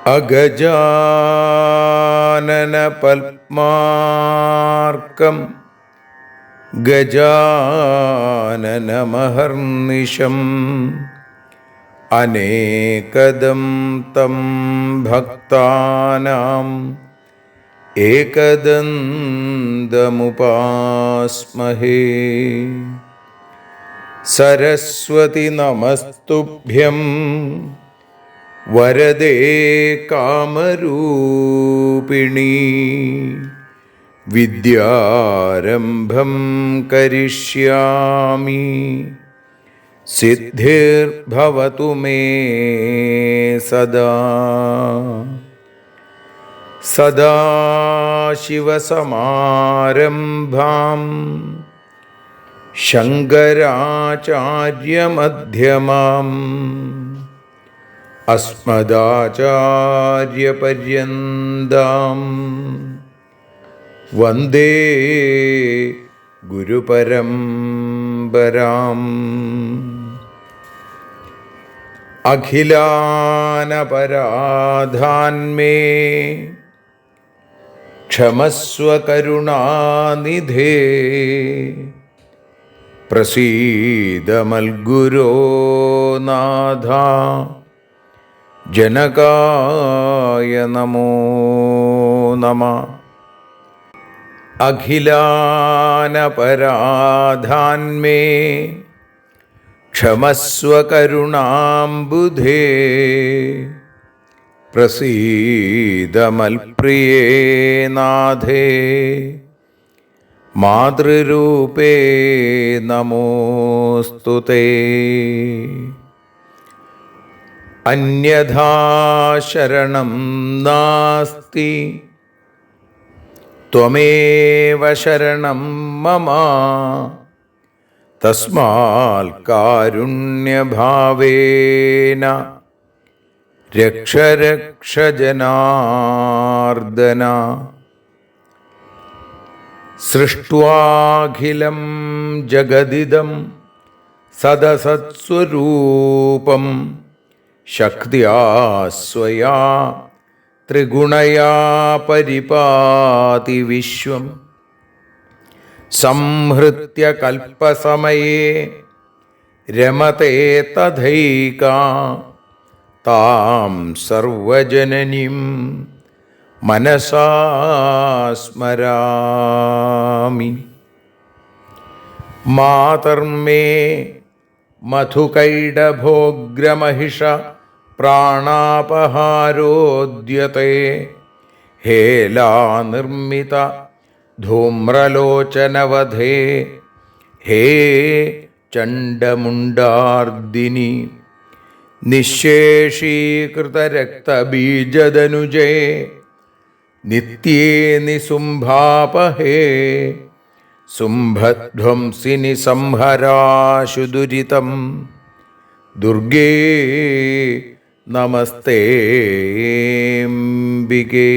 അഗജാനന പത്മാർക്കം ഗജാനനമഹർനിശം അനേകദം തം ഭക്താനാം ഏകദന്തമുപാസ്മഹേ. സരസ്വതി നമസ്തുഭ്യം വരദേ കാമരൂപിണീ. വിദ്യാരംഭം കരിഷ്യാമി സിദ്ധിർഭവതു മേ സദാ. സദാശിവസമാരംഭാം ശങ്കരാചാര്യമധ്യമാം അസ്മദാചാര്യപര്യന്താം വന്ദേ ഗുരുപരമ്പരാം. അഖിലാനപരാധാന്മേ ക്ഷമസ്വ കരുണാനിധേ. പ്രസീദ മൽഗുരോ നാഥ ജനകായ നമോ നമഃ. അഖിലാനപരാധാന്മേ ക്ഷമസ്വ കരുണാംബുധേ. പ്രസീദ മൽപ്രിയേ നാഥേ മാതൃരൂപേ നമോസ്തുതേ. അന്യഥാ ശരണം നാസ്തി ത്വമേവ ശരണം മമ. തസ്മാൽ കാരുണ്യഭാവേന രക്ഷ രക്ഷ ജനാർദ്ദന. സൃഷ്ട്വാഖിലം ജഗദിദം സദസത്സ്വരൂപം ശക്തിയാ സ്വയാ ത്രിഗുണയാ പരിപാതി വിശ്വം. സംഹൃത്യ കൽപ്പസമയേ രമതേ തഥൈകാ. താം സർവജനനീം മനസാ സ്മരാമി. മാതർമേ മധുകൈടഭോഗ്രമഹിഷ പ്രാണാപഹാരോദ്യത്തെ. ഹേലാനിർമ്മിത ധൂമ്രലോചനവധേ. ഹേ ചണ്ഡമുണ്ഡാർദിനി. നിശേഷീകൃതരക്തബീജദനുജേ നിത്യേ നിസുംഭാപഹേ. സുംഭധ്വംസിനി സംഹരാശു ദുരിതം. ദുർഗേ നമസ്തേംബികേ.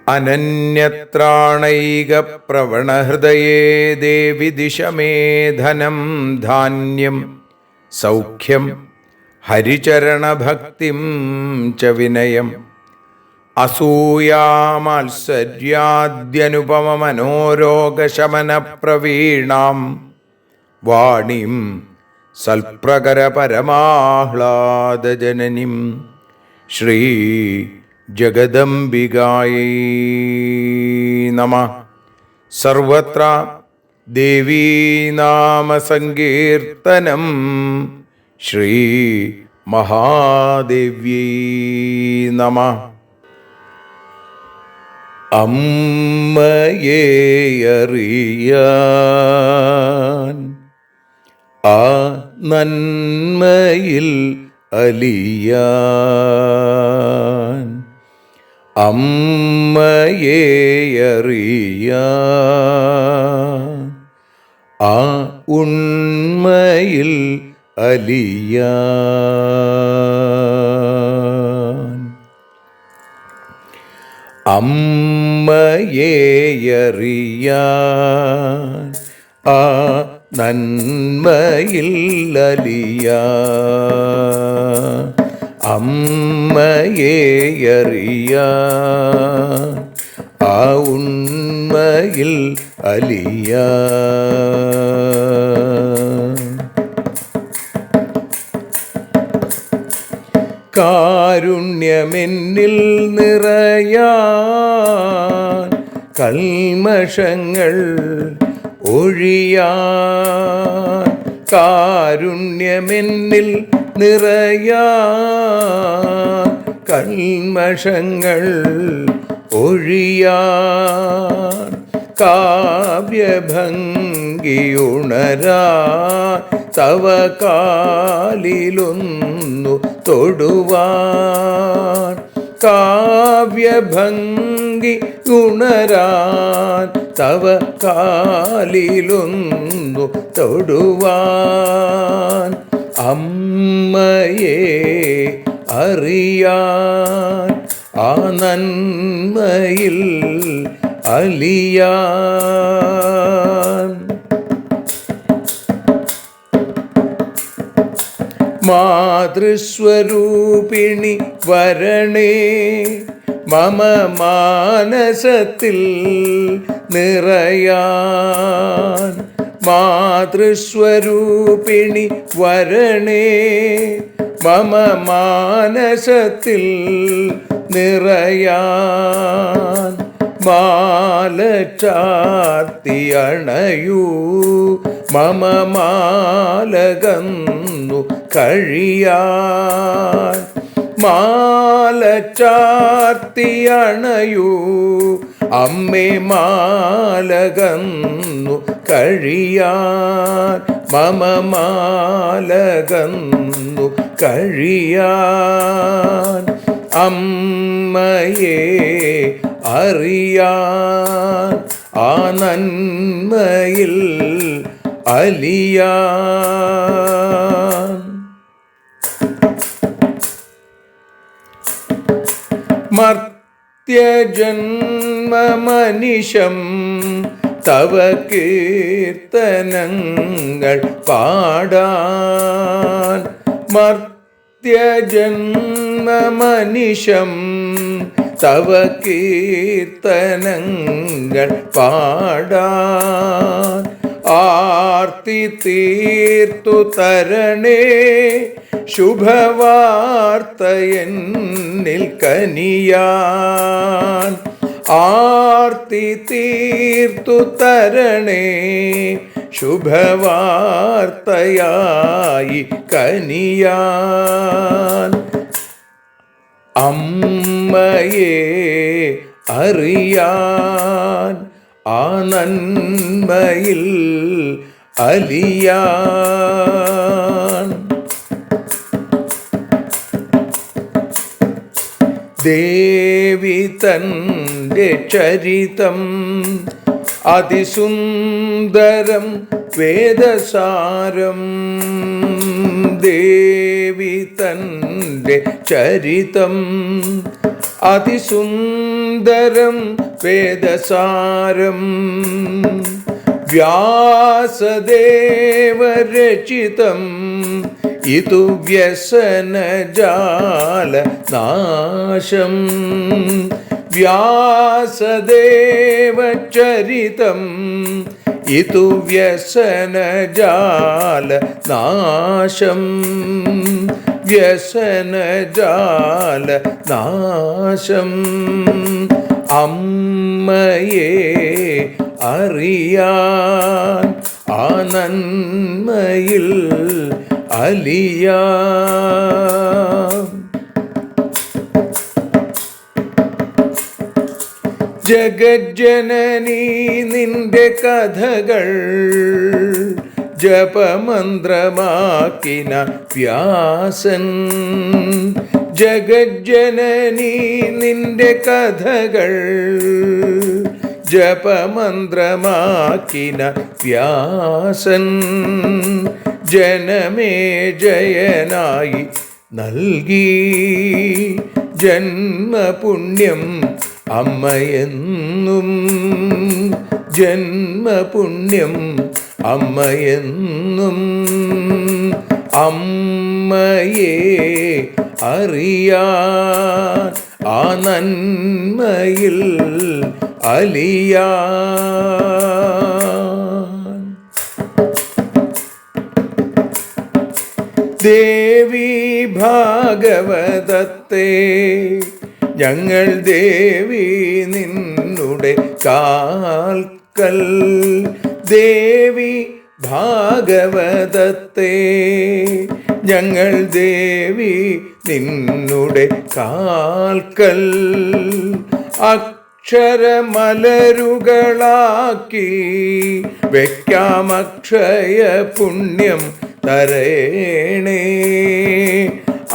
അനന്യത്രാണൈകപ്രവണഹൃദയേ ദേവി ദിശ മേ ധനം ധാന്യം സൗഖ്യം ഹരിചരണഭക്തിം ച വിനയം. അസൂയാമാത്സര്യാദ്യനുപമമനോരോഗശമനപ്രവീണാം വാണീം സൽപ്രകരപരമാഹ്ലാദജനനീം ശ്രീ ജഗദംബികായൈ നമഃ. സർവത്ര ദേവീനാമസങ്കീർത്തനം ശ്രീ മഹാദേവ്യൈ നമഃ. അമ്മയെ അറിയാൻ ആ നന്മയിൽ അലിയാൻ, അമ്മയെ അറിയാൻ ആ ഉണ്മയിൽ അലിയാൻ, അമ്മയെ അറിയാൻ ആ നന്മയിൽ അലിയാൻ, അമ്മയെ അറിയാൻ ആ ഉണ്മയിൽ അലിയാൻ. കാരുണ്യമെന്നിൽ നിറയാൻ, കൽമഷങ്ങൾ ഒഴിയാൻ, കാരുണ്യമെന്നിൽ നിറയാൻ, കൽമഷങ്ങൾ ഒഴിയാൻ, കാവ്യഭംഗിയുണരാൻ തവ കാലിലൊന്നു തൊടുവാൻ, കാവ്യഭംഗി ഉണരാൻ തവ കാലിലൊന്നു തൊടുവാൻ, അമ്മയെ അറിയാൻ ആ നന്മയിൽ അലിയാൻ. മാതൃസ്വരൂപിണി വരണേ മമ മാനസത്തിൽ നിറയാൻ, മാതൃസ്വരൂപിണി വരണേ മമ മാനസത്തിൽ നിറയാൻ, മാല ചാർത്തി അണയൂ മമ മാലകന്നു കഴിയാൻ, മാല ചാർത്തി അണയൂ അമ്മേ മാലകന്നു കഴിയാൻ, മമ മാലകന്നു കഴിയാൻ, അമ്മയെ അറിയാൻ ആ നന്മയിൽ അലിയാൻ. മർത്യജന്മമനിശം തവ കീർത്തനങ്ങൾ പാടാൻ, മർത്യജന്മമനിശം തവ കീർത്തനങ്ങൾ പാടാൻ, ആർത്തി തീർത്തു തരണേ ശുഭവാർത്തയെന്നിൽ കനിയാൻ, ആർത്തി തീർത്തു തരണേ ശുഭവാർത്തയായി കനിയാൻ, അമ്മയെ അറിയാൻ ആ നന്മയിൽ അലിയാൻ. ദേവി തൻ്റെ ചരിതം അതിസുന്ദരം വേദസാരം, ദേവി തൻ്റെ ചരിതം അതിസുന്ദരം വേദസാരം, വ്യാസദേവരചിതം ഇതു വ്യസനജാല നാശം, വ്യാസദേവചരിതം ഇതു വ്യസനജാല നാശം, വ്യസനജാല നാശം, അമ്മയെ അറിയാൻ ആ നന്മയിൽ അലിയാൻ. ജഗജ്ജനനീ നിന്റെ കഥകൾ ജപമന്ത്രമാക്കിന വ്യാസൻ. ജഗജ്ജനനീ നിന്റെ കഥകൾ ജപമന്ത്രമാക്കിന വ്യാസൻ. ജനമേ ജയനായി നൽകി ജന്മപുണ്യം അമ്മയെന്നും. ജന്മപുണ്യം അമ്മയെന്നും. അമ്മയെ അറിയാൻ ആ നന്മയിൽ അലിയാൻ. ദേവി ഭാഗവതത്തെ ഞങ്ങൾ ദേവി നിന്നുടെ കാൽക്കൽ. ദേവി ഭാഗവതത്തെ ഞങ്ങൾ ദേവി നിന്നുടെ കാൽക്കൽ. അക്ഷരമലരുകളാക്കി വയ്ക്കാം അക്ഷയ പുണ്യം തരേണേ.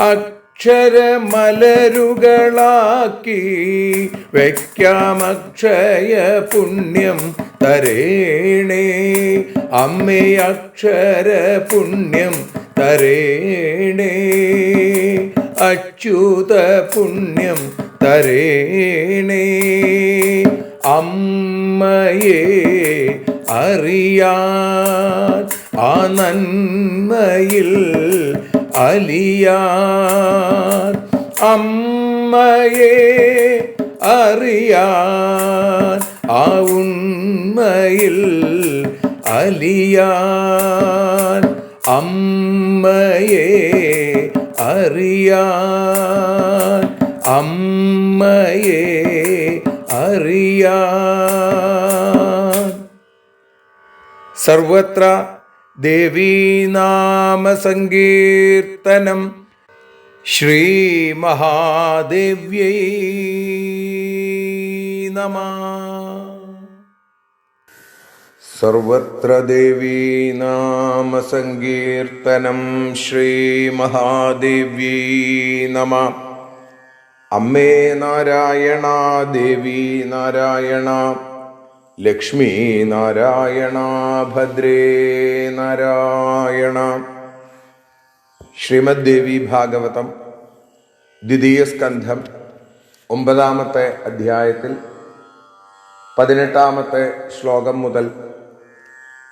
അക്ഷരമലരുകളാക്കി വയ്ക്കാം അക്ഷയ പുണ്യം തരേണേ. അമ്മേ അക്ഷര പുണ്യം തരേണേ. അച്യുത പുണ്യം തരേണേ. അമ്മയെ അറിയാൻ ആ നന്മയിൽ അലിയാൻ. അമ്മയെ അറിയാൻ ആ ഉണ്മയിൽ അലിയാൻ. അമ്മയെ അറിയാൻ. അമ്മയെ അറിയാൻ. സർവത്ര ദേവീനാമസങ്കീർത്തനം. ശ്രീ മഹാദേവ്യൈ നമഃ. സർവത്ര ദേവീനാമസങ്കീർത്തനം. ശ്രീ മഹാദേവ്യൈ നമഃ. അമ്മേ നാരായണ, ദേവി നാരായണ, ലക്ഷ്മി നാരായണ, ഭദ്രേ നാരായണ. ശ്രീമദ് ദേവി ഭാഗവതം ദ്വിതീയ സ്കന്ധം 9-ാമത്തെ അധ്യായത്തിൽ 18-ാമത്തെ ശ്ലോകം മുതൽ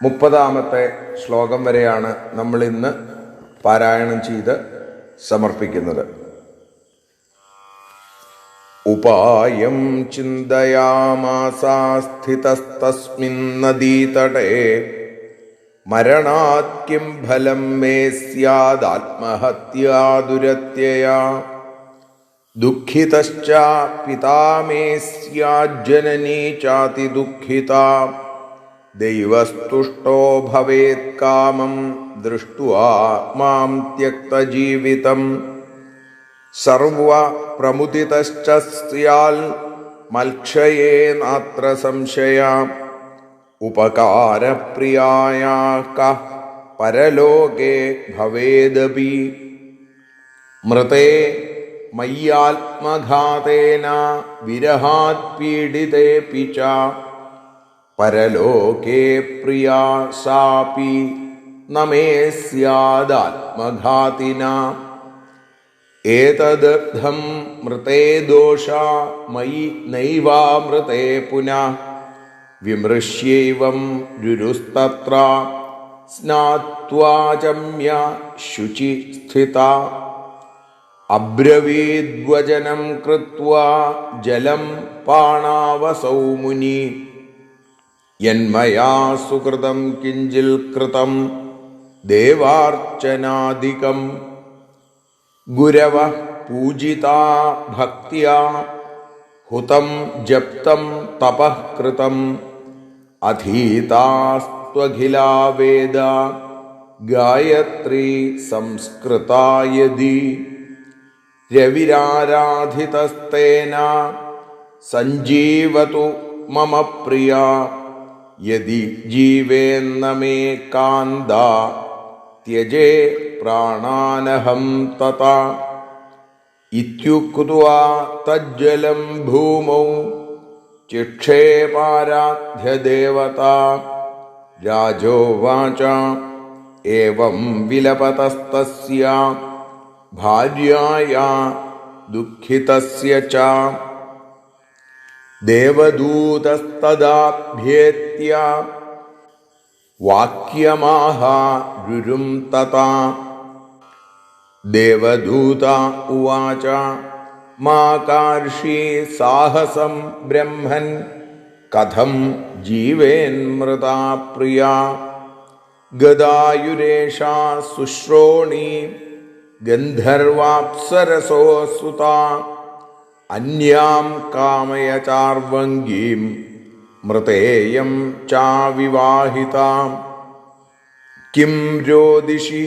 30-ാമത്തെ ശ്ലോകം വരെയാണ് നമ്മൾ ഇന്ന് പാരായണം ചെയ്ത് സമർപ്പിക്കുന്നത്. ഉപായം ചിന്തയാമാസാ സ്ഥിതസ്തസ്മിൻ നദീതടേ. മരണാത് കിം ഫലം മേ സ്യാദാത്മഹത്യാ ദുരത്യയാ. ദുഃഖിതശ്ച പിതാ മേ സ്യാജ്ജനനീ ചാതി ദുഃഖിതാ. ദൈവസ്തുഷ്ടോ ഭവേത് കാമം ദൃഷ്ട്വാ മാം ത്യക്തജീവിതം. സർവ പ്രമുദിതശ്ച സ്യാൽ മൽക്ഷയേ നാത്ര സംശയ. ഉപകാരപ്രിയായ കഃ പരലോകേ ഭവേദപി. മൃതേ മയ്യാത്മഘാതേന വിരഹാത് പീഡിതേപി ച. പരലോകേ പ്രിയാ സാപി ന മേ സ്യാദാത്മഘാതിന. ഏതദർത്ഥം മൃതേ ദോഷാ മയി നൈവാമൃതേ പുനഃ. വിമൃശ്യൈവം രുരുസ്തത്ര സ്നാത്വാ ചമ്യ ശുചി സ്ഥിതാ. അബ്രവീദ്വചനം കൃത്വാ ജലം പാണാവസൗ മുനി. യന്മയാ സുകൃതം കിഞ്ചിൽ കൃതം ദേവാർച്ചനാദികം. ഗുരവ പൂജിതാ ഭക്ത്യാ ഹുതം ജപ്തം തപഃ കൃതം. അധീതാസ്ത്വഖിലാ വേദ ഗായത്രീ സംസ്കൃതാ യദി. രവിരാരാധിതസ്തേന സഞ്ജീവതു മമ പ്രിയ യദി ജീവേന്ന മേ കാന്ത ത്യജേ പ്രാണാനഹം തഥാ ഇത്യുക്ത്വാ തജ്ജലം ഭൂമൗ ചിക്ഷേപാരാധ്യ ദേവതാ രാജോവാച ഏവം വിലപതസ്തസ്യ ഭാര്യായാ ദുഃഖിതസ്യ ച ദേവദൂതസ്തദാഭ്യേത്യ വാക്യമാഹ രുരും തഥാ ദേവദൂത ഉവാച മാ കാർഷി സാഹസം ബ്രഹ്മൻ കഥം ജീവേന്മൃതാ പ്രിയ ഗദായുരേഷാ ശുശ്രോണി ഗന്ധർവാപ്സരസോ സുത അന്യാം കാമയ ചാർവംഗീം മൃതേയം ചാവിവാഹിതാം കിം രോദിഷി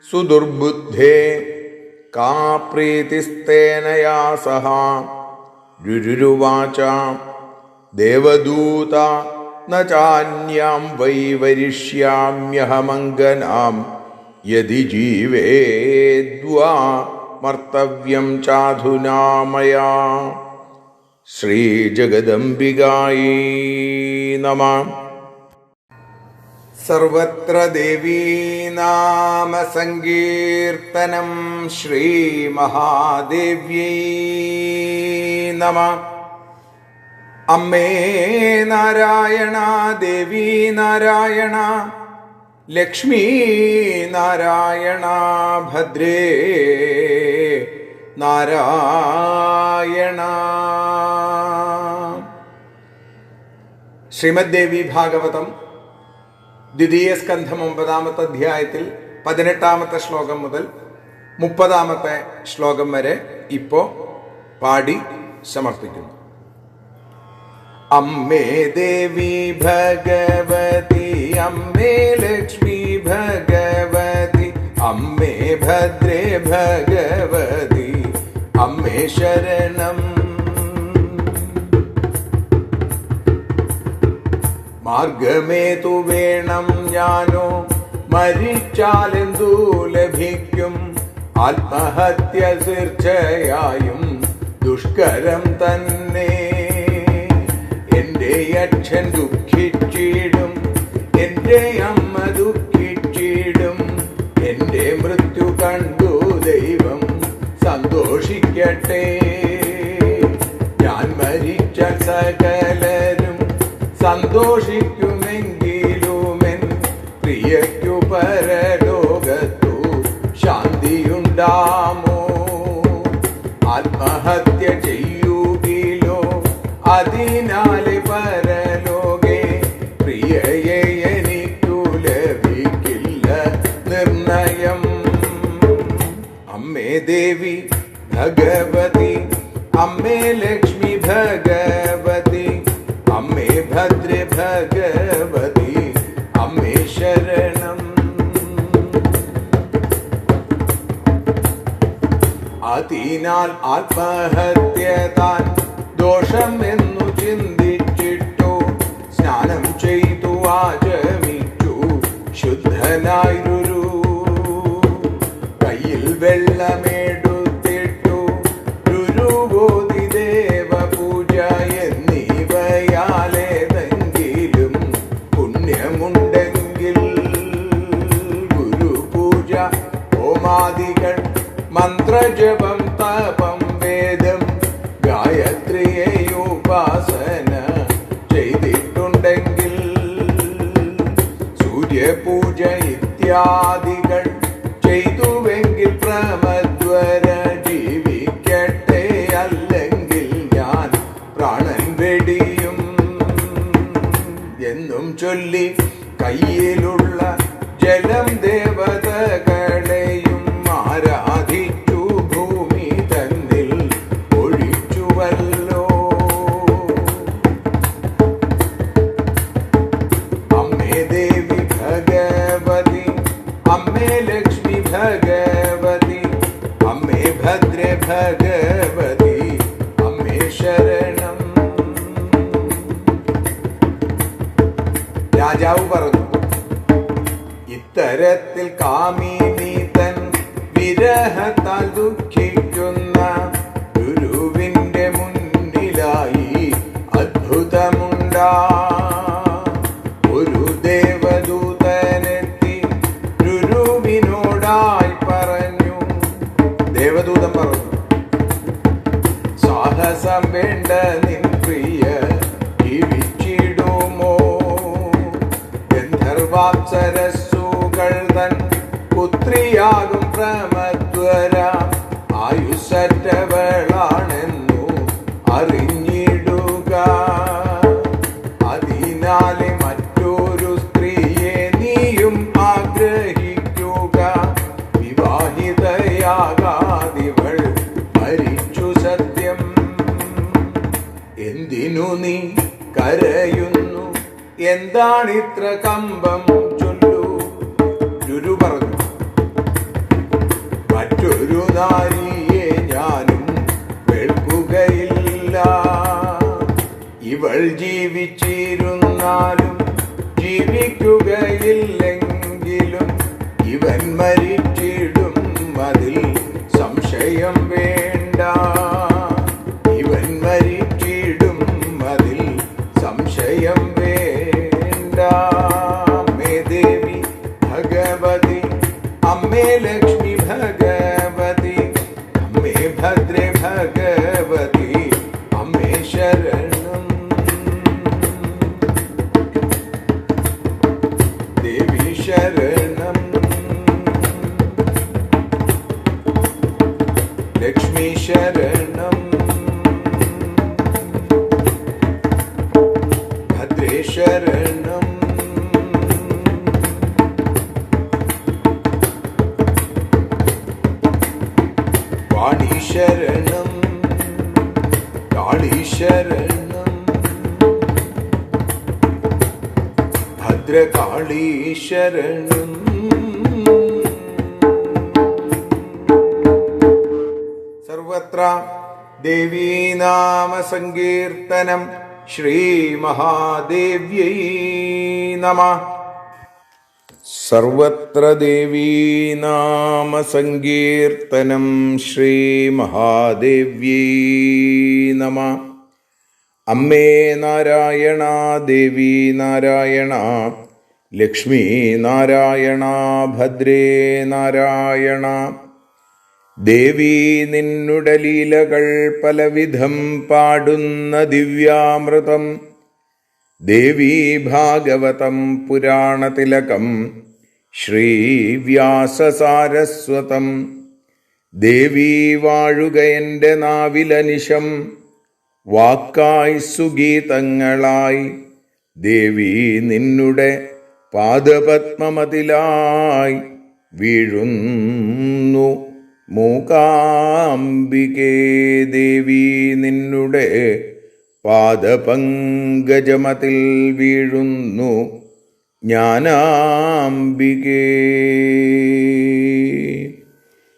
സുദുർബുദ്ധേ കാ പ്രീതിസ്തേനയാ സഹ രുരുരുവാച ദേവദൂത ന ചാന്യാം വൈ വരിഷ്യാമ്യഹമംഗനാം യദി ജീവേദ്വാ മർത്തവ്യം ചാധുനാ മയാ. ശ്രീജഗദംബികായൈ നമഃ. സർവത്ര ദേവീനാമ സങ്കീർത്തനം. ശ്രീമഹാദേവ്യൈ നമഃ. അമ്മേ നാരായണ, ദേവീ നാരായണ, ലക്ഷ്മീ നാരായണ, ഭദ്രേ നാരായണ. ശ്രീമദ് ദേവി ഭാഗവതം ദ്വിതീയ സ്കന്ധം 9-ാമത്തെ അധ്യായത്തിൽ 18-ാമത്തെ ശ്ലോകം മുതൽ 30-ാമത്തെ ശ്ലോകം വരെ ഇപ്പോ പാടി സമർപ്പിക്കുന്നു. അമ്മേ ദേവി ഭഗവതി, അമ്മേ ലക്ഷ്മി ഭഗവതി, അമ്മേ ഭദ്രേ ഭഗവതി, അമ്മേ ശരണം. മാർഗമേതു വേണം ഞാനോ, മരിച്ചാലെന്തു ലഭിക്കും? ആത്മഹത്യ തീർച്ചയായും ദുഷ്കരം തന്നെ. എന്റെ അച്ഛൻ ദുഃഖിച്ചിടും, എന്റെ അമ്മ ദുഃഖിച്ചിടും. എന്റെ മൃത്യു കണ്ടു ദൈവം സന്തോഷിക്കട്ടെ. ഞാൻ മരിച്ച സകലരും സന്തോഷിക്കുമെങ്കിലുമെൻ പ്രിയയ്ക്കു പരലോകത്തു ശാന്തിയുണ്ടാമോ? ആത്മഹത്യ ചെയ്യുകിലോ, അതിനാലെ പരലോകെ പ്രിയയെ എനിക്കു ലഭിക്കില്ല നിർണയം. അമ്മേ ദേവി ഭഗവതി, അമ്മേ ലക്ഷ്മി ഭഗവതി, അമ്മേ ഭദ്രേ ഭഗവതി, അമ്മേ ശരണം. അതിനാൽ ആത്മഹത്യ താൻ ദോഷം എന്നു ചിന്തിച്ചിട്ടു സ്നാനം ചെയ്തു ആചമിച്ചു ശുദ്ധനായൊരു. കയ്യിൽ വെള്ളമെടുത്തിട്ടു ഗുരുബോധി ദേവപൂജ എന്നിവയാലേതെങ്കിലും പുണ്യമുണ്ടെങ്കിൽ ഗുരുപൂജ, ഹോമാദികൾ, മന്ത്രജപം, തപം, വേദം, ഗായത്രിയെ ഉപാസന ചെയ്തിട്ടുണ്ടെങ്കിൽ, സൂര്യപൂജ ഇത്യാദികൾ ചെയ്തുവെങ്കിൽ പ്രമദ്വര ജീവിക്കട്ടെ. അല്ലെങ്കിൽ ഞാൻ പ്രാണൻ വെടിയും എന്നും ചൊല്ലി കയ്യിലുള്ള ജലം ദേവതകളെയും ആരാധിച്ചു ഭൂമി തന്നിൽ ഒഴിച്ചുവല്ലോ. അമ്മേ ദേവി ഭഗവതി, അമ്മേ ലക്ഷ്മി ഭഗവതി, അമ്മേ ഭദ്രേ ഭഗവതി, അമ്മേ ശരണം. രാജാവ് പറഞ്ഞു, ഇത്തരത്തിൽ കാമിനി തൻ വിരഹത്താൽ ദുഃഖിക്കുന്ന ഗുരുവിന്റെ മുന്നിലായി അത്ഭുതമുണ്ടാ. ഒരു ദേവദൂതനെത്തി ഗുരുവിനോടായി പറഞ്ഞു. ദേവദൂതൻ പറഞ്ഞു, സാഹസം വേണ്ട, നിൻ പ്രിയ ജീവിച്ചിടുമോ? ഗന്ധർവാപ്സരസ്സുകൾ തൻ പുത്രിയാകും പ്രമദ്വര ആയുസറ്റവളാണെന്നു അറിഞ്ഞിടുക. അതിനാലെ മറ്റൊരു സ്ത്രീയെ നീയും ആഗ്രഹിക്കുക. വിവാഹിതയാകാതിവൾ മരിച്ചു സത്യം. എന്തിനു നീ കരയുന്നു? എന്താണിത്ര കമ്പം? ചൊല്ലു. ഗുരു പറഞ്ഞു, മറ്റൊരു നാരിയെ ഞാനും വെൾക്കുകയില്ല. ഇവൾ ജീവിച്ചിരുന്നാലും ജീവിക്കുകയില്ലെങ്കിലും ഇവൻ മരിച്ചിടും, അതിൽ സംശയം വേണ്ട. ഇവൻ മരിച്ചിടും, അതിൽ സംശയം വേണ്ട. അമ്മേ ദേവി ഭഗവതി, അമ്മേ ലക്ഷ്മി ഭഗവതി, അമ്മേ ഭദ്രേ ഭഗവതി, അമ്മേ ശരണം. ദേവി ശരണം, ലക്ഷ്മി ശരണം, ഭദ്രേ ശരണം, വാണി ശരണം, കാളി ശരണം, ഭദ്രകാളി ശരണം. സർവത്ര ദേവീനാമ സങ്കീർത്തനം. ശ്രീ മഹാദേവ്യൈ നമഃ. സർവത്ര ദേവീനാമ സങ്കീർത്തനം. ശ്രീ മഹാദേവ്യൈ നമഃ. അമ്മേ നാരായണ, ദേവി നാരായണ, ലക്ഷ്മി നാരായണ, ഭദ്രേ നാരായണ. ദേവി നിന്നുടെ ലീലകൾ പലവിധം പാടുന്ന ദിവ്യാമൃതം. ദേവി ഭാഗവതം പുരാണതിലകം ശ്രീവ്യാസസാരസ്വതം. ദേവി വാഴുക എൻ്റെ നാവിലനിശം, വാക്കായി സുഗീതങ്ങളായി. ദേവി നിന്നുടെ പാദപത്മമതിലായി വീഴുന്നു മൂകാംബികേ. ദേവി നിന്നുടെ പാദപങ്കജമതിൽ വീഴുന്നു ജ്ഞാനാംബികേ.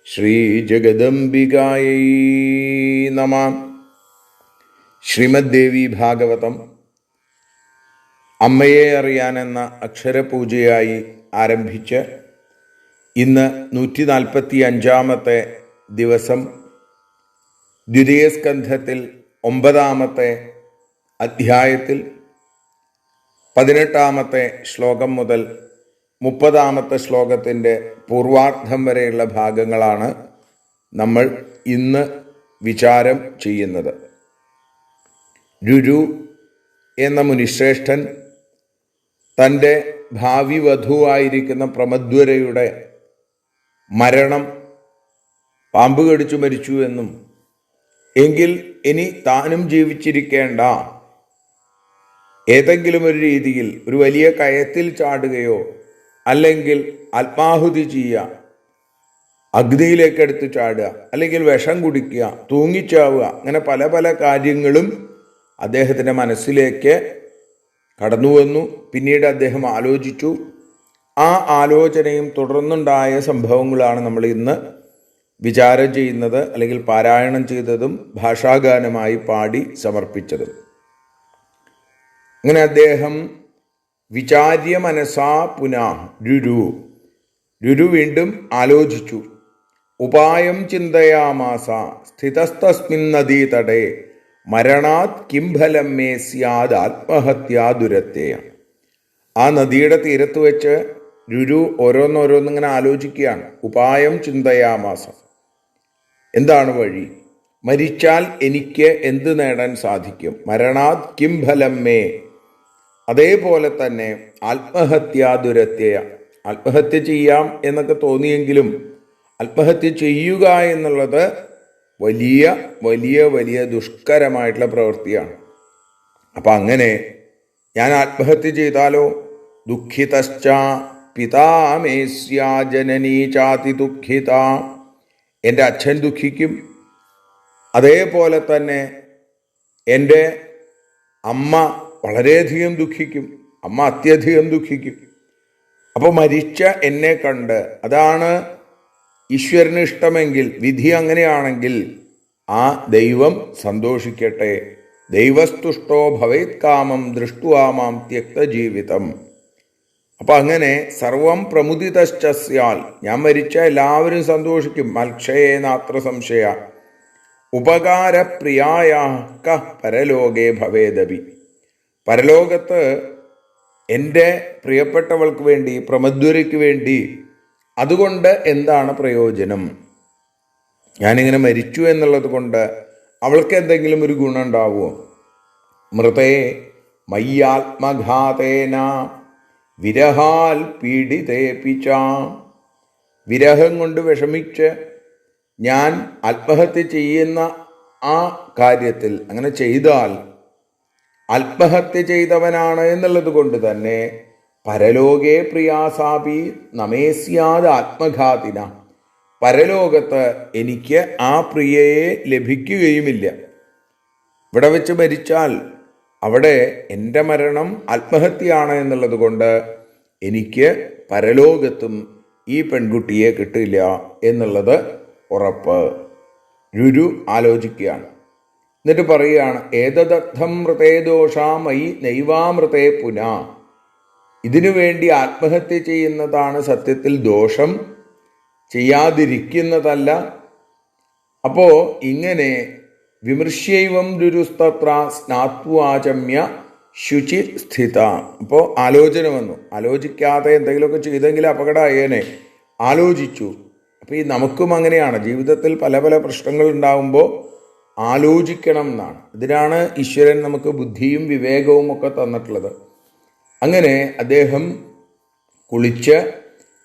ശ്രീ ജഗദംബികായൈ നമഃ. ശ്രീമദ് ദേവി ഭാഗവതം അമ്മയെ അറിയാനെന്ന അക്ഷരപൂജയായി ആരംഭിച്ച് ഇന്ന് 145 ദിവസം, ദ്വിതീയ സ്കന്ധത്തിൽ 9 അധ്യായത്തിൽ 18 ശ്ലോകം മുതൽ 30 ശ്ലോകത്തിൻ്റെ പൂർവാർദ്ധം വരെയുള്ള ഭാഗങ്ങളാണ് നമ്മൾ ഇന്ന് വിചാരം ചെയ്യുന്നത്. രുരു എന്ന മുനിശ്രേഷ്ഠൻ തൻ്റെ ഭാവി വധുവായിരിക്കുന്ന പ്രമദ്വരയുടെ മരണം പാമ്പ് കടിച്ചു മരിച്ചു എന്നും, എങ്കിൽ ഇനി താനും ജീവിച്ചിരിക്കേണ്ട, ഏതെങ്കിലും ഒരു രീതിയിൽ ഒരു വലിയ കയത്തിൽ ചാടുകയോ അല്ലെങ്കിൽ ആത്മാഹുതി ചെയ്യുക, അഗ്നിയിലേക്കെടുത്ത് ചാടുക, അല്ലെങ്കിൽ വിഷം കുടിക്കുക, തൂങ്ങിച്ചാവുക, അങ്ങനെ പല പല കാര്യങ്ങളും അദ്ദേഹത്തിൻ്റെ മനസ്സിലേക്ക് കടന്നു വന്നു. പിന്നീട് അദ്ദേഹം ആലോചിച്ചു. ആ ആലോചനയും തുടർന്നുണ്ടായ സംഭവങ്ങളാണ് നമ്മൾ ഇന്ന് വിചാരം ചെയ്യുന്നത്, അല്ലെങ്കിൽ പാരായണം ചെയ്തതും ഭാഷാഗാനമായി പാടി സമർപ്പിച്ചതും. അങ്ങനെ അദ്ദേഹം വിചാര്യ മനസാ പുനഃ രുരു വീണ്ടും ആലോചിച്ചു. ഉപായം ചിന്തയാമാസ സ്ഥിതസ്തസ്മിൻ നദീതടേ മരണാത് കിം ഫലം മേ സ്യാദ് ആത്മഹത്യാ ദുരത്തെ. ആ നദിയുടെ തീരത്ത് വെച്ച് രുരു ഓരോന്നോരോന്നിങ്ങനെ ആലോചിക്കുകയാണ്. ഉപായം ചിന്തയാമാസ, എന്താണ് വഴി? മരിച്ചാൽ എനിക്ക് എന്ത് നേടാൻ സാധിക്കും? മരണാത് കിം ഫലം മേ, അതേപോലെ തന്നെ ആത്മഹത്യാ ദുരത്യ, ആത്മഹത്യ ചെയ്യാം എന്നൊക്കെ തോന്നിയെങ്കിലും ആത്മഹത്യ ചെയ്യുക എന്നുള്ളത് വലിയ വലിയ വലിയ ദുഷ്കരമായിട്ടുള്ള പ്രവൃത്തിയാണ്. അപ്പം അങ്ങനെ ഞാൻ ആത്മഹത്യ ചെയ്താലോ? ദുഃഖിതശ്ച പിതാമേസ്യാ ജനനീ ചാതി ദുഃഖിത, എൻ്റെ അച്ഛൻ ദുഃഖിക്കും. അതേപോലെ തന്നെ എൻ്റെ അമ്മ വളരെയധികം ദുഃഖിക്കും. അമ്മ അത്യധികം ദുഃഖിക്കും. അപ്പോൾ മരിച്ച എന്നെ കണ്ട്, അതാണ് ഈശ്വരന് ഇഷ്ടമെങ്കിൽ, വിധി അങ്ങനെയാണെങ്കിൽ ആ ദൈവം സന്തോഷിക്കട്ടെ. ദൈവസ്തുഷ്ടോ ഭവേത് കാമം ദൃഷ്ടുവാമാം ത്യക്തജീവിതം. അപ്പം അങ്ങനെ സർവം പ്രമുദിതശ്ചസ്യാൽ, ഞാൻ മരിച്ച എല്ലാവരും സന്തോഷിക്കും. മൽക്ഷയേനാത്ര സംശയ ഉപകാരപ്രിയായ കഃ പരലോകേ ഭവേദപി. പരലോകത്ത് എൻ്റെ പ്രിയപ്പെട്ടവൾക്ക് വേണ്ടി, പ്രമദ്വരയ്ക്ക് വേണ്ടി, അതുകൊണ്ട് എന്താണ് പ്രയോജനം? ഞാനിങ്ങനെ മരിച്ചു എന്നുള്ളത് കൊണ്ട് അവൾക്ക് എന്തെങ്കിലും ഒരു ഗുണം ഉണ്ടാവുമോ? മൃതേ മയ്യാത്മഘാതേന വിരഹാൽ പീഡിതേപിച്ച. വിരഹം കൊണ്ട് വിഷമിച്ച് ഞാൻ ആത്മഹത്യ ചെയ്യുന്ന ആ കാര്യത്തിൽ, അങ്ങനെ ചെയ്താൽ ആത്മഹത്യ ചെയ്തവനാണ് എന്നുള്ളത് കൊണ്ട് തന്നെ പരലോകേ പ്രിയാസാപി നമേസ്യാദ് ആത്മഘാതിന, പരലോകത്ത് എനിക്ക് ആ പ്രിയയെ ലഭിക്കുകയുമില്ല. ഇവിടെ വെച്ച് മരിച്ചാൽ അവിടെ എൻ്റെ മരണം ആത്മഹത്യയാണ് എന്നുള്ളത് കൊണ്ട് എനിക്ക് പരലോകത്തും ഈ പെൺകുട്ടിയെ കിട്ടില്ല എന്നുള്ളത് ഉറപ്പ്. രുരു ആലോചിക്കുകയാണ്. എന്നിട്ട് പറയുകയാണ്, ഏതദർത്ഥം മൃതേ ദോഷാമയി നൈവാമൃതേ പുന. ഇതിനു വേണ്ടി ആത്മഹത്യ ചെയ്യുന്നതാണ് സത്യത്തിൽ ദോഷം, ചെയ്യാതിരിക്കുന്നതല്ല. അപ്പോ ഇങ്ങനെ വിമൃശ്യൈവം ദുരുസ്തത്ര സ്നാത്വാചമ്യ ശുചി സ്ഥിത. അപ്പോൾ ആലോചന വന്നു. ആലോചിക്കാതെ എന്തെങ്കിലുമൊക്കെ ചെയ്തെങ്കിൽ അപകടമായേനെ. ആലോചിച്ചു. അപ്പോൾ ഈ നമുക്കും അങ്ങനെയാണ്, ജീവിതത്തിൽ പല പല പ്രശ്നങ്ങൾ ഉണ്ടാകുമ്പോൾ ആലോചിക്കണം എന്നാണ്. ഇതിനാണ് ഈശ്വരൻ നമുക്ക് ബുദ്ധിയും വിവേകവും ഒക്കെ തന്നിട്ടുള്ളത്. അങ്ങനെ അദ്ദേഹം കുളിച്ച്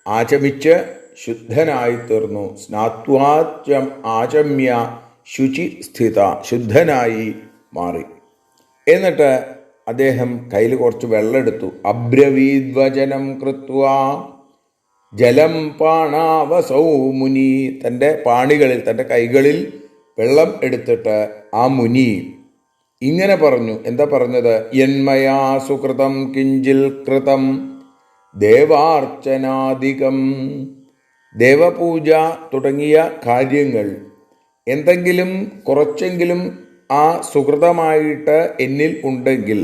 ആചമിച്ച് ശുദ്ധനായി തീർന്നു. സ്നാത്വാചം ആചമ്യ ശുചി സ്ഥിത, ശുദ്ധനായി മാറി. എന്നിട്ട് അദ്ദേഹം കയ്യിൽ കുറച്ച് വെള്ളം എടുത്തു. അബ്രവീദ്വചനം കൃത്വാ ജലം പാണാവസൗ മുനി. തൻ്റെ പാണികളിൽ, തൻ്റെ കൈകളിൽ വെള്ളം എടുത്തിട്ട് ആ മുനി ഇങ്ങനെ പറഞ്ഞു. എന്താ പറഞ്ഞത്? യന്മയാ സുകൃതം കിഞ്ചിൽ കൃതം ദേവാർച്ചനാദികം. ദേവപൂജ തുടങ്ങിയ കാര്യങ്ങൾ എന്തെങ്കിലും കുറച്ചെങ്കിലും ആ സുകൃതമായിട്ട് എന്നിൽ ഉണ്ടെങ്കിൽ,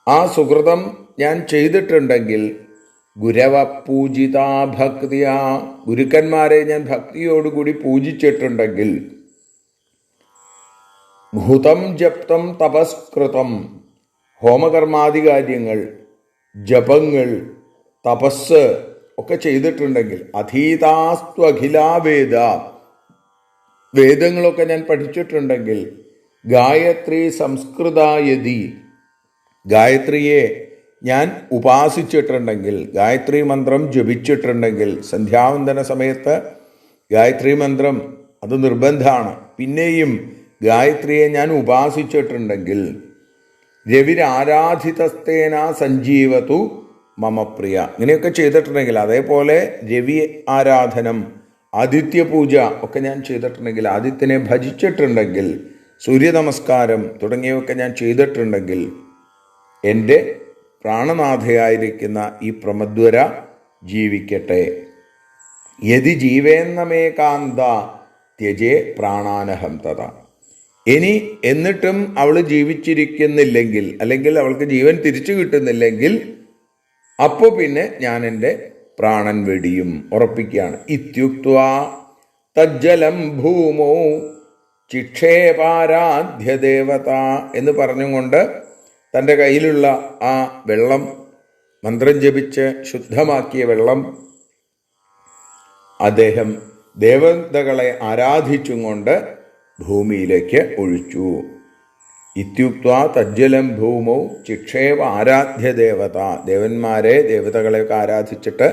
ആ സുകൃതം ഞാൻ ചെയ്തിട്ടുണ്ടെങ്കിൽ, ഗുരവ പൂജിതാ ഭക്തിയ, ഗുരുക്കന്മാരെ ഞാൻ ഭക്തിയോടുകൂടി പൂജിച്ചിട്ടുണ്ടെങ്കിൽ, ഭൂതം ജപ്തം തപസ്കൃതം, ഹോമകർമാദി കാര്യങ്ങൾ, ജപങ്ങൾ, തപസ് ഒക്കെ ചെയ്തിട്ടുണ്ടെങ്കിൽ, അധീതാസ്തു അഖിലാവേദ, വേദങ്ങളൊക്കെ ഞാൻ പഠിച്ചിട്ടുണ്ടെങ്കിൽ, ഗായത്രി സംസ്കൃതായതി, ഗായത്രിയെ ഞാൻ ഉപാസിച്ചിട്ടുണ്ടെങ്കിൽ, ഗായത്രി മന്ത്രം ജപിച്ചിട്ടുണ്ടെങ്കിൽ, സന്ധ്യാവന്തന സമയത്ത് ഗായത്രി മന്ത്രം അത് നിർബന്ധമാണ്. പിന്നെയും ഗായത്രിയെ ഞാൻ ഉപാസിച്ചിട്ടുണ്ടെങ്കിൽ, രവിരാരാധിതസ്തേന സഞ്ജീവതു മമ പ്രിയ, ഇങ്ങനെയൊക്കെ ചെയ്തിട്ടുണ്ടെങ്കിൽ, അതേപോലെ രവി ആരാധനം, ആദിത്യപൂജ ഒക്കെ ഞാൻ ചെയ്തിട്ടുണ്ടെങ്കിൽ, ആദിത്യനെ ഭജിച്ചിട്ടുണ്ടെങ്കിൽ, സൂര്യനമസ്കാരം തുടങ്ങിയവയൊക്കെ ഞാൻ ചെയ്തിട്ടുണ്ടെങ്കിൽ, എൻ്റെ പ്രാണനാഥയായിരിക്കുന്ന ഈ പ്രമദ്വര ജീവിക്കട്ടെ. യതി ജീവേന്നമേകാന്ത ത്യജേ പ്രാണാനഹം തഥ. ഇനി എന്നിട്ടും അവൾ ജീവിച്ചിരിക്കുന്നില്ലെങ്കിൽ, അല്ലെങ്കിൽ അവൾക്ക് ജീവൻ തിരിച്ചു കിട്ടുന്നില്ലെങ്കിൽ, അപ്പോൾ പിന്നെ ഞാൻ എൻ്റെ പ്രാണൻ വെടിയും, ഉറപ്പിക്കുകയാണ്. ഇത്യുക്ത്വാ തജ്ജലം ഭൂമോ ചിക്ഷേപാരാധ്യ ദേവത എന്ന് പറഞ്ഞുകൊണ്ട് തൻ്റെ കയ്യിലുള്ള ആ വെള്ളം, മന്ത്രം ജപിച്ച് ശുദ്ധമാക്കിയ വെള്ളം, അദ്ദേഹം ദേവതകളെ ആരാധിച്ചും കൊണ്ട് ഭൂമിയിലേക്ക് ഒഴിച്ചു. ഇത്യുക്ത്വാ തജ്ജലം ഭൂമോ ചിക്ഷേപ ആരാധ്യ ദേവത, ദേവന്മാരെ ദേവതകളെയൊക്കെ ആരാധിച്ചിട്ട്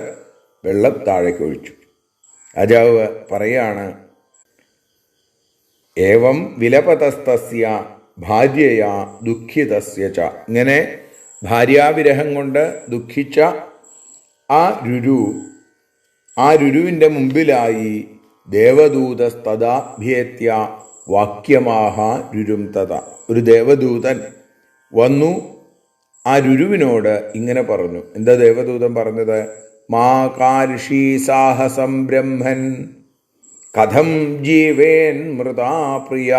വെള്ളം താഴേക്ക് ഒഴിച്ചു. രാജാവ് പറയാണ്, ഏവം വിലപതസ്തസ്യ ഭാര്യയാ ദുഃഖിതസ്യ ച. ഇങ്ങനെ ഭാര്യാവിരഹം കൊണ്ട് ദുഃഖിച്ച ആ രുരുവിൻ്റെ മുമ്പിലായി ദേവദൂതസ്തദാഭ്യേത്യ വാക്യമാഹ രുരും തഥ. ഒരു ദേവദൂതൻ വന്നു ആ രുരുവിനോട് ഇങ്ങനെ പറഞ്ഞു. എന്താ ദേവദൂതൻ പറഞ്ഞത്? മാ കാർഷി സാഹസം ബ്രഹ്മൻ കഥം ജീവേൻ മൃതാ പ്രിയ.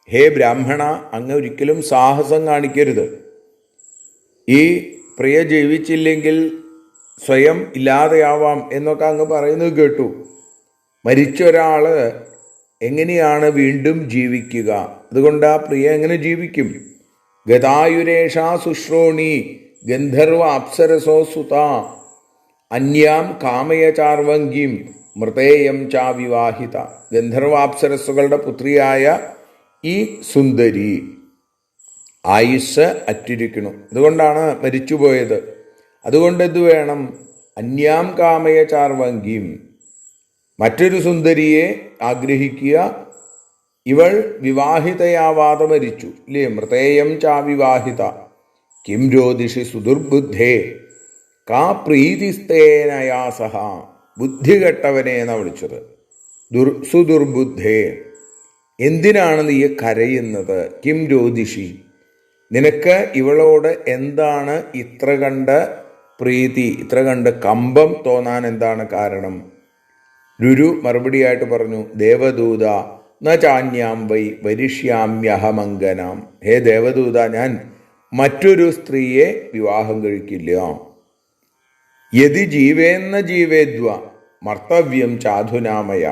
ഹേ ബ്രാഹ്മണ, അങ്ങ് ഒരിക്കലും സാഹസം കാണിക്കരുത്. ഈ പ്രിയ ജീവിച്ചില്ലെങ്കിൽ സ്വയം ഇല്ലാതെയാവാം എന്നൊക്കെ അങ്ങ് പറയുന്നത് കേട്ടു. മരിച്ച ഒരാൾ എങ്ങനെയാണ് വീണ്ടും ജീവിക്കുക? അതുകൊണ്ട് ആ പ്രിയ എങ്ങനെ ജീവിക്കും? ഗതായുരേഷ ശുശ്രോണി ഗന്ധർവ അപ്സരസോ സുത അന്യാം കാമയ ചാർവങ്കിം മൃതേയം ചാ വിവാഹിത. ഗന്ധർവാപ്സരസ്സുകളുടെ പുത്രിയായ ഈ സുന്ദരി ആയുസ് അറ്റിരിക്കണു, അതുകൊണ്ടാണ് മരിച്ചുപോയത്. അതുകൊണ്ട് എന്ത് വേണം? അന്യാം കാമയ ചാർവങ്കിം, മറ്റൊരു സുന്ദരിയെ ആഗ്രഹിക്കുക. ഇവൾ വിവാഹിതയാവാതെ മരിച്ചു ഇല്ലേ? മൃതേയം ചാ വിവാഹിത കിം രോദിഷി സുദുർബുദ്ധേ കാ പ്രീതിസ്തേനയാസഹ. ബുദ്ധി കെട്ടവനെ എന്നാണ് വിളിച്ചത്. സുദുർബുദ്ധേ, എന്തിനാണ് നീ കരയുന്നത്? കിം രോദിഷി, നിനക്ക് ഇവളോട് എന്താണ് ഇത്ര കണ്ട് പ്രീതി, ഇത്ര കണ്ട് കമ്പം തോന്നാൻ എന്താണ് കാരണം? രുരു മറുപടിയായിട്ട് പറഞ്ഞു, ദേവദൂത ന ചാന്യാം വൈ വരിഷ്യാമ്യഹമംഗനാം. ഹേ ദേവദൂത, ഞാൻ മറ്റൊരു സ്ത്രീയെ വിവാഹം കഴിക്കില്ല. യതി ജീവേന്ന ജീവേദ്വ മർത്തവ്യം ചാധുനാമയ.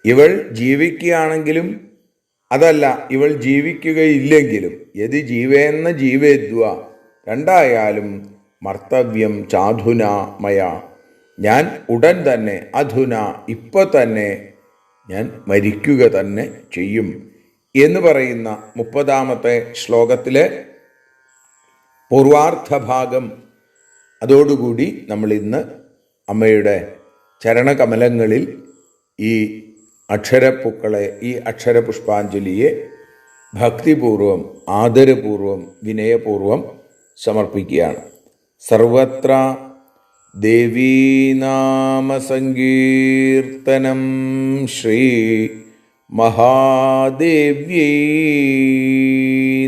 ഇവൾ ജീവിക്കുകയാണെങ്കിലും അതല്ല, ഇവൾ ജീവിക്കുകയില്ലെങ്കിലും, യതി ജീവേന്ന ജീവേദ്വ, രണ്ടായാലും മർത്തവ്യം ചാധുനാമയ, ഞാൻ ഉടൻ തന്നെ, അധുന ഇപ്പോൾ തന്നെ ഞാൻ മരിക്കുക തന്നെ ചെയ്യും എന്ന് പറയുന്ന 30-ാമത്തെ ശ്ലോകത്തിലെ പൂർവാർത്ഥഭാഗം. അതോടുകൂടി നമ്മൾ ഇന്ന് അമ്മയുടെ ചരണകമലങ്ങളിൽ ഈ അക്ഷരപ്പൂക്കളെ, ഈ അക്ഷരപുഷ്പാഞ്ജലിയെ ഭക്തിപൂർവം, ആദരപൂർവം, വിനയപൂർവം സമർപ്പിക്കുകയാണ്. സർവത്ര ദേവീനാമസങ്കീർത്തനം ശ്രീ മഹാദേവ്യൈ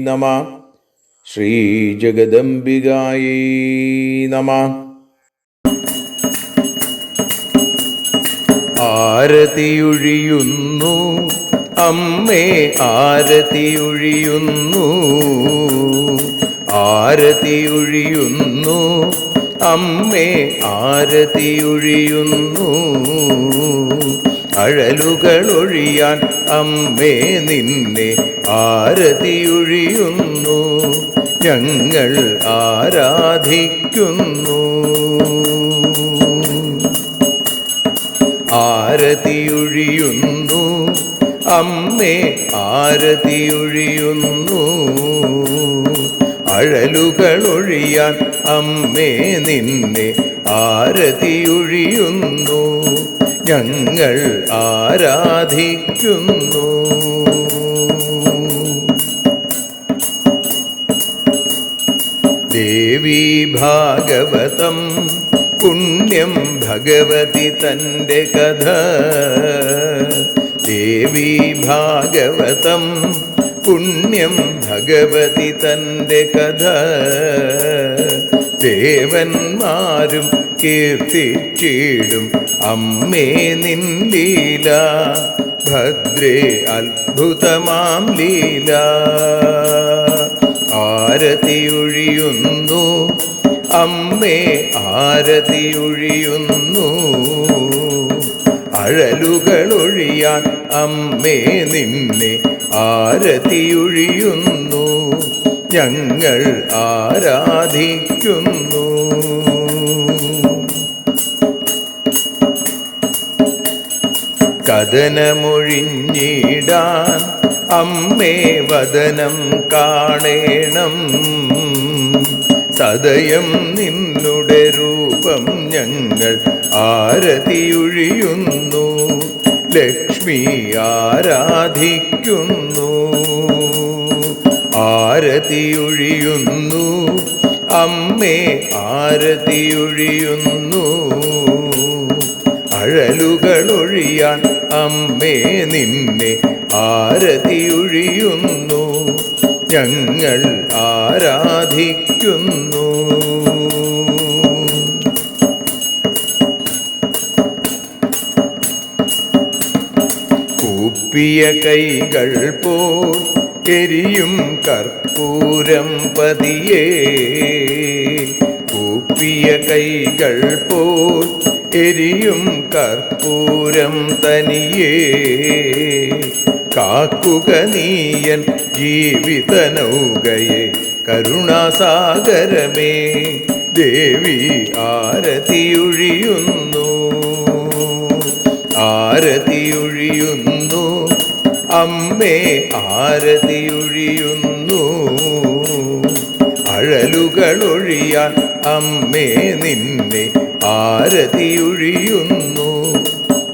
നമഃ. ശ്രീ ജഗദംബികായൈ നമഃ. ആരതിയൊഴിയുന്നു അമ്മേ, ആരതിയൊഴിയുന്നു, ആരതിയൊഴിയുന്നു അമ്മേ, ആരതിയൊഴിയുന്നു. അഴലുകളൊഴിയാൻ അമ്മേ നിന്നെ ആരതിയൊഴിയുന്നു. ഞങ്ങൾ ആരാധിക്കുന്നു. ആരതിയൊഴിയുന്നു അമ്മേ, ആരതിയൊഴിയുന്നു. അഴലുകളൊഴിയാൻ അമ്മേ നിന്നെ ആരതിയൊഴിയുന്നു. ഞങ്ങൾ ആരാധിക്കുന്നു. ദേവി ഭാഗവതം പുണ്യം ഭഗവതി തൻ്റെ കഥ. ദേവി ഭാഗവതം പുണ്യം ഭഗവതി തൻ്റെ കഥ. ദേവന്മാരും കീർത്തിച്ചിടും അമ്മേ നിൻ ലീല. ഭദ്രേ അത്ഭുതമാം ലീല. ആരതിയൊഴിയുന്നു അമ്മേ ആരതിയൊഴിയുന്നു. അഴലുകളൊഴിയാൻ അമ്മേ നിന്നെ ആരതിയൊഴിയുന്നു. ഞങ്ങൾ ആരാധിക്കുന്നു. കഥനമൊഴിഞ്ഞിടാൻ അമ്മേ വദനം കാണേണം. സദയം നിന്നുടെ രൂപം ഞങ്ങൾ ആരതിയൊഴിയുന്നു. ലക്ഷ്മി ആരാധിക്കുന്നു. ആരതിയൊഴിയുന്നു അമ്മേ ആരതിയൊഴിയുന്നു. അഴലുകളൊഴിയാൻ അമ്മേ നിന്നെ ആരതിയൊഴിയുന്നു. ഞങ്ങൾ ആരാധിക്കുന്നു. കൂപ്പിയ കൈകൾ പോൽ എരിയും കർപ്പൂരം പതിയേ. കൂപ്പിയ കൈകൾ പോൽ എരിയും കർപ്പൂരം തനിയേ. കാക്കുക നീയൻ ജീവിത നൗകയെ കരുണാസാഗരമേ. ദേവി ആരതിയൊഴിയുന്നു. ആരതിയൊഴിയുന്നു അമ്മേ ആരതിയൊഴിയുന്നു. അഴലുകളൊഴിയാൻ അമ്മേ നിന്നെ ആരതിയൊഴിയുന്നു.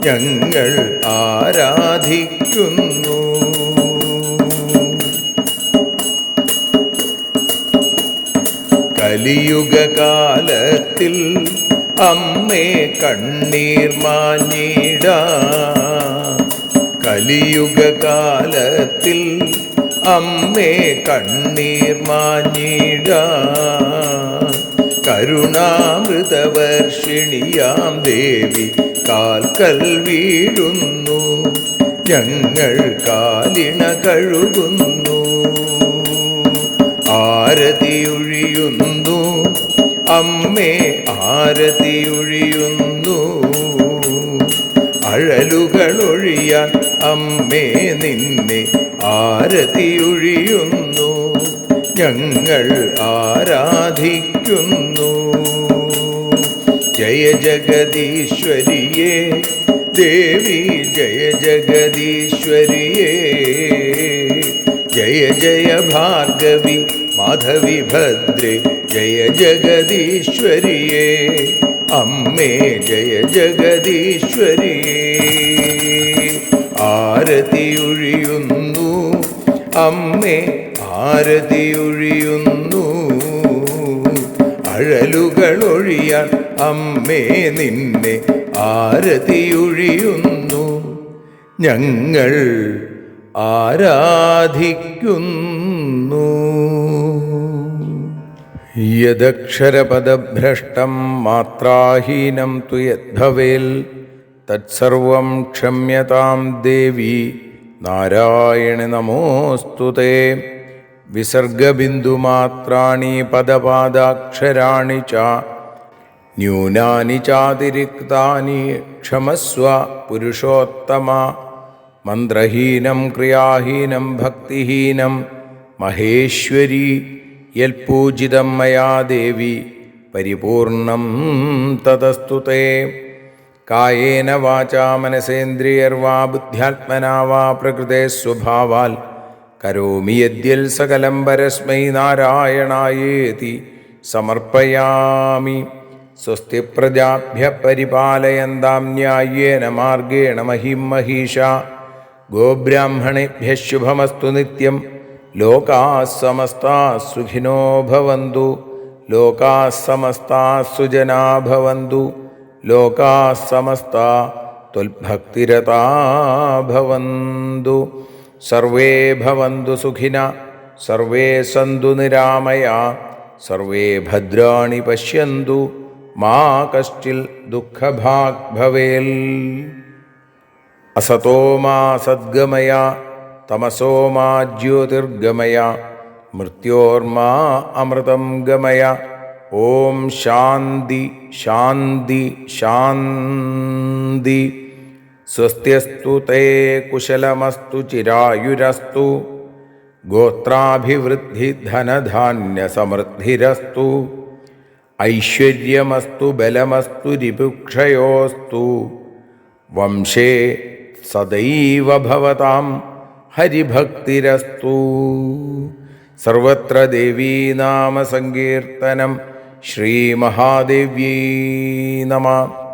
ഞങ്ങൾ ആരാധിക്കുന്നു. കലിയുഗകാലത്തിൽ അമ്മേ കണ്ണീർ മാഞ്ഞിടാൻ. കലിയുഗകാലത്തിൽ അമ്മേ കണ്ണീർ മാഞ്ഞിടാൻ. കരുണാമൃതവർഷിണിയാം ദേവി കാൽക്കൽ വീഴുന്നു. ഞങ്ങൾ കാലിണ കഴുകുന്നു. ആരതിയൊഴിയുന്നു അമ്മേ ആരതിയൊഴിയുന്നു. അഴലുകളൊഴിയാൻ അമ്മേ നിന്നെ ആരതിയൊഴിയുന്നു. ഞങ്ങൾ ആരാധിക്കുന്നു. ജയ ജഗദീശ്വരിയേ ദേവി ജയ ജഗദീശ്വരിയേ. ജയ ജയ ഭാർഗവി മാധവി ഭദ്രേ ജയ ജഗദീശ്വരിയേ. അമ്മേ ജയ ജഗദീശ്വരിയേ. ആരതിയൊഴിയുന്നു അമ്മേ ആരതിയൊഴിയുന്നു. അഴലുകളൊഴിയാൻ അമ്മേ നിന്നെ ആരതിയൊഴിയുന്നു. ഞങ്ങൾ ആരാധിക്കുന്നു. യദക്ഷരപദഭ്രഷ്ടം മാത്രാഹീനം തു യദ്ഭവേൽ തത്സർവം ക്ഷമ്യതാം ദേവി നാരായണി നമോസ്തുതേ. വിസർഗബിന്ദുമാത്രാണി പദപാദാക്ഷരാണി ച ന്യൂനാനി ചാതിരിക്താനി ക്ഷമസ്വ പുരുഷോത്തമ. മന്ത്രഹീനം ക്രിയാഹീനം ഭക്തിഹീനം മഹേശ്വരി യൽപൂജിതം മയാ ദേവി പരിപൂർണം തതസ്തുതേ. കായേന വാചാ മനസേന്ദ്രിയർവാ ബുദ്ധ്യാത്മനാ വാ പ്രകൃതേ സ്വഭാവാൽ കരോമി യദ്യൽ സകലം പരസ്മൈ നാരായണായേതി സമർപ്പയാമി. സ്വസ്തി പ്രജാഭ്യഃ പരിപാലയന്താം ന്യായേന മാർഗേണ മഹിം മഹീഷാ. ഗോബ്രാഹ്മണേഭ്യഃ ശുഭമസ്തു നിത്യം. ലോകാഃ സമസ്താഃ സുഖിനോ ഭവന്തു. ലോകാഃ സമസ്താഃ സുജനാ ഭവന്തു. ലോകാഃ സമസ്താഃ ത്വൽഭക്തിരതാ ഭവന്തു. സർവേ ഭവന്തു സുഖിനഃ സർവേ സന്തു നിരാമയാഃ. സർവേ ഭദ്രാണി പശ്യന്തു മാ കശ്ചിൽ ദുഃഖഭാഗ് ഭവേൽ. അസതോ മാ സദ്ഗമയ തമസോ മാ ജ്യോതിർഗമയ മൃത്യോർമാ അമൃതം ഗമയ. ഓം ശാന്തി ശാന്തി ശാന്തി. സ്വസ്ത്യസ്തു തേ കുശലമസ്തു ചിരായുരസ്തു. ഗോത്രാഭിവൃദ്ധി ധനധാന്യസമൃദ്ധിരസ്തു. ഐശ്വര്യമസ്തു ബലമസ്തു രിപുക്ഷയോസ്തു. വംശേ സദൈവ ഭവതാം ഹരിഭക്തിരസ്തു. സർവത്ര ദേവീനാമസങ്കീർത്തനം. ശ്രീമഹാദേവ്യൈ നമഃ.